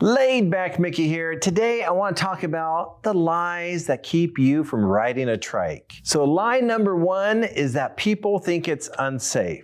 Laid back Mickey here. Today I want to talk about the lies that keep you from riding a trike. So lie number one is that people think it's unsafe.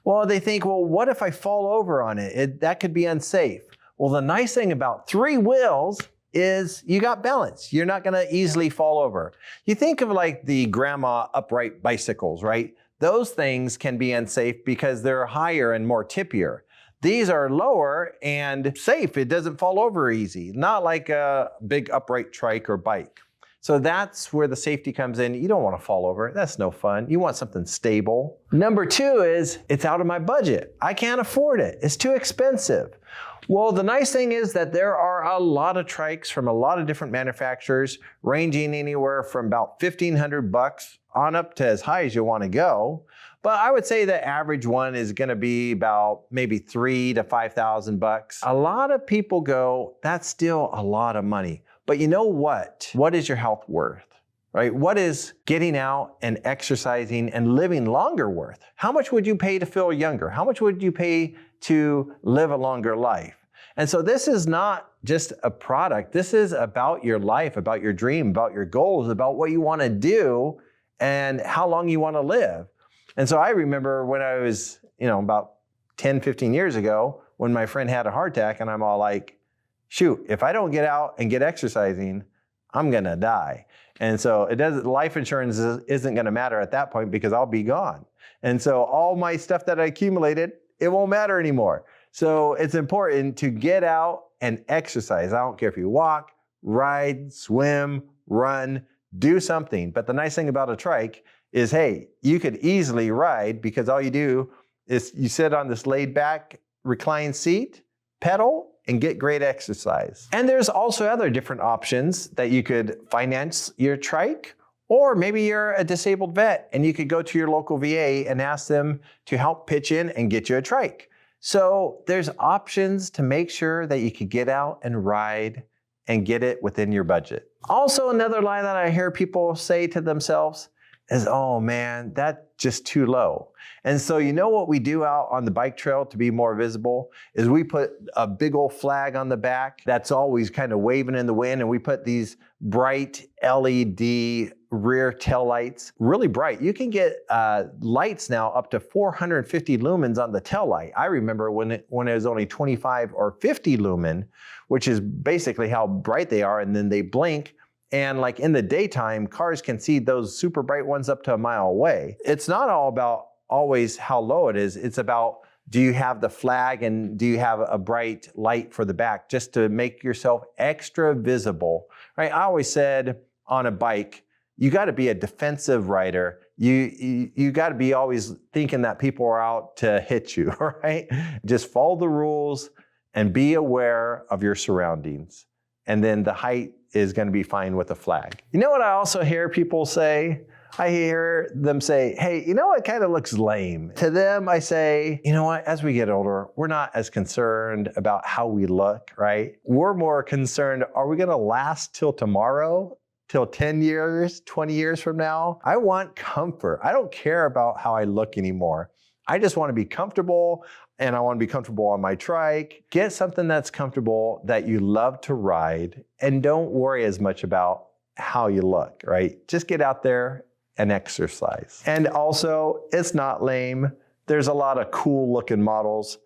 Well, they think, well, what if I fall over on it? That could be unsafe. Well, the nice thing about three wheels is you got balance. You're not going to easily fall over. You think of like the grandma upright bicycles, right? Those things can be unsafe because they're higher and more tippier. These are lower and safe. It doesn't fall over easy, not like a big upright trike or bike. So that's where the safety comes in. You don't want to fall over. That's no fun. You want something stable. Number two is it's out of my budget. I can't afford it. It's too expensive. Well, the nice thing is that there are a lot of trikes from a lot of different manufacturers, ranging anywhere from about $1,500 on up to as high as you want to go. But I would say the average one is going to be about maybe $3,000 to $5,000. A lot of people go, that's still a lot of money. But you know what? What is your health worth? Right? What is getting out and exercising and living longer worth? How much would you pay to feel younger? How much would you pay to live a longer life? And so this is not just a product. This is about your life, about your dream, about your goals, about what you want to do and how long you want to live. And so I remember when I was, about 10, 15 years ago, when my friend had a heart attack and I'm all like, shoot, if I don't get out and get exercising, I'm going to die. And so life insurance isn't going to matter at that point because I'll be gone. And so all my stuff that I accumulated, it won't matter anymore. So it's important to get out and exercise. I don't care if you walk, ride, swim, run, do something. But the nice thing about a trike is, hey, you could easily ride because all you do is you sit on this laid back reclined seat, pedal, and get great exercise. And there's also other different options that you could finance your trike, or maybe you're a disabled vet and you could go to your local VA and ask them to help pitch in and get you a trike. So there's options to make sure that you could get out and ride and get it within your budget. Also, another lie that I hear people say to themselves is, oh man, that's just too low. And so you know what we do out on the bike trail to be more visible is we put a big old flag on the back that's always kind of waving in the wind, and we put these bright LED rear tail lights, really bright. You can get lights now up to 450 lumens on the tail light. I remember when it was only 25 or 50 lumen, which is basically how bright they are, and then they blink. And like in the daytime, cars can see those super bright ones up to a mile away. It's not all about always how low it is. It's about, do you have the flag and do you have a bright light for the back just to make yourself extra visible, right? I always said on a bike, you got to be a defensive rider. You got to be always thinking that people are out to hit you, right? Just follow the rules and be aware of your surroundings. And then the height is going to be fine with a flag. You know what I also hear people say? I hear them say, hey, you know what kind of looks lame? To them, I say, you know what? As we get older, we're not as concerned about how we look, right? We're more concerned, are we going to last till tomorrow? Till 10 years, 20 years from now? I want comfort. I don't care about how I look anymore. I just want to be comfortable, and I want to be comfortable on my trike. Get something that's comfortable that you love to ride, and don't worry as much about how you look, right? Just get out there and exercise. And also, it's not lame. There's a lot of cool looking models.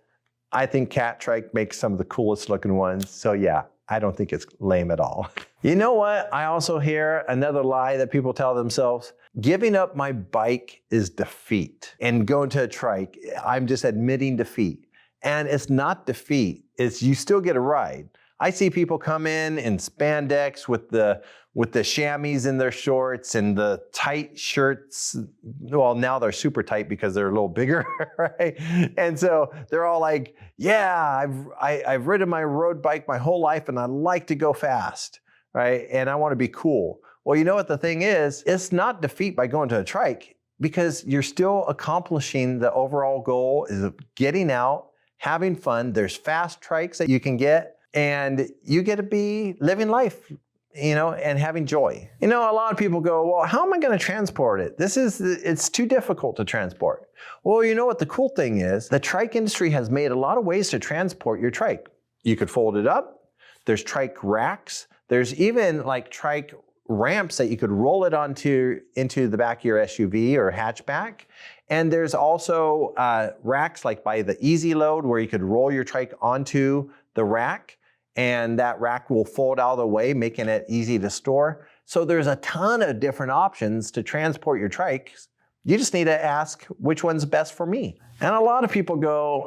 I think Cat Trike makes some of the coolest looking ones. So yeah, I don't think it's lame at all. You know what? I also hear another lie that people tell themselves. Giving up my bike is defeat. And going to a trike, I'm just admitting defeat. And it's not defeat. It's you still get a ride. I see people come in spandex with the chamois in their shorts and the tight shirts. Well, now they're super tight because they're a little bigger, right? And so they're all like, yeah, I've ridden my road bike my whole life and I like to go fast, right? And I want to be cool. Well, you know what the thing is? It's not defeat by going to a trike because you're still accomplishing the overall goal is getting out, having fun. There's fast trikes that you can get. And you get to be living life, and having joy. A lot of people go, well, how am I going to transport it? It's too difficult to transport. Well, you know what the cool thing is? The trike industry has made a lot of ways to transport your trike. You could fold it up, There's trike racks. There's even like trike ramps that you could roll it into the back of your SUV or hatchback. And there's also racks like by the Easy Load where you could roll your trike onto the rack, and that rack will fold out of the way, making it easy to store. So there's a ton of different options to transport your trikes. You just need to ask which one's best for me. And a lot of people go,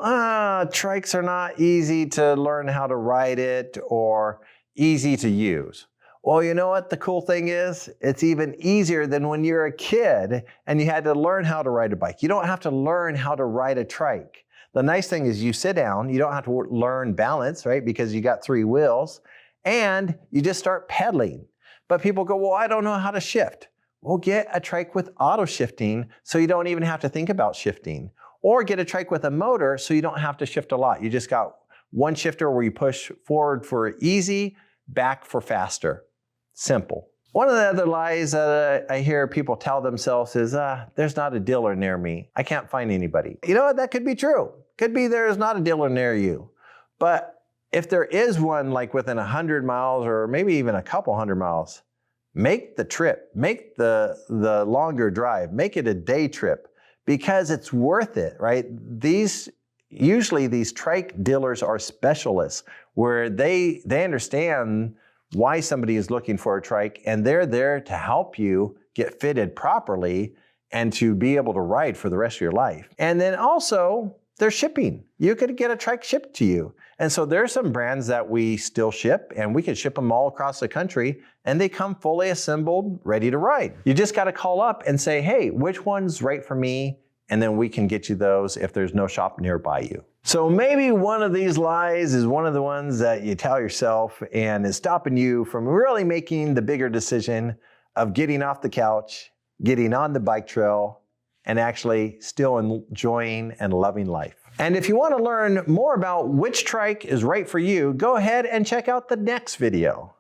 trikes are not easy to learn how to ride it or easy to use. Well, you know what the cool thing is? It's even easier than when you're a kid and you had to learn how to ride a bike. You don't have to learn how to ride a trike. The nice thing is you sit down, you don't have to learn balance, right? Because you got 3 wheels, and you just start pedaling. But people go, well, I don't know how to shift. Well, get a trike with auto shifting so you don't even have to think about shifting. Or get a trike with a motor so you don't have to shift a lot. You just got one shifter where you push forward for easy, back for faster. Simple. One of the other lies that I hear people tell themselves is, there's not a dealer near me. I can't find anybody. You know what? That could be true. Could be there's not a dealer near you. But if there is one like within 100 miles or maybe even a couple 100 miles, make the trip. Make the longer drive. Make it a day trip because it's worth it, right? Usually these trike dealers are specialists where they understand why somebody is looking for a trike, and they're there to help you get fitted properly and to be able to ride for the rest of your life. And then also, they're shipping. You could get a trike shipped to you. And so there's some brands that we still ship, and we can ship them all across the country, and they come fully assembled, ready to ride. You just gotta call up and say, hey, which one's right for me? And then we can get you those if there's no shop nearby you. So maybe one of these lies is one of the ones that you tell yourself and is stopping you from really making the bigger decision of getting off the couch, getting on the bike trail, and actually still enjoying and loving life. And if you want to learn more about which trike is right for you, go ahead and check out the next video.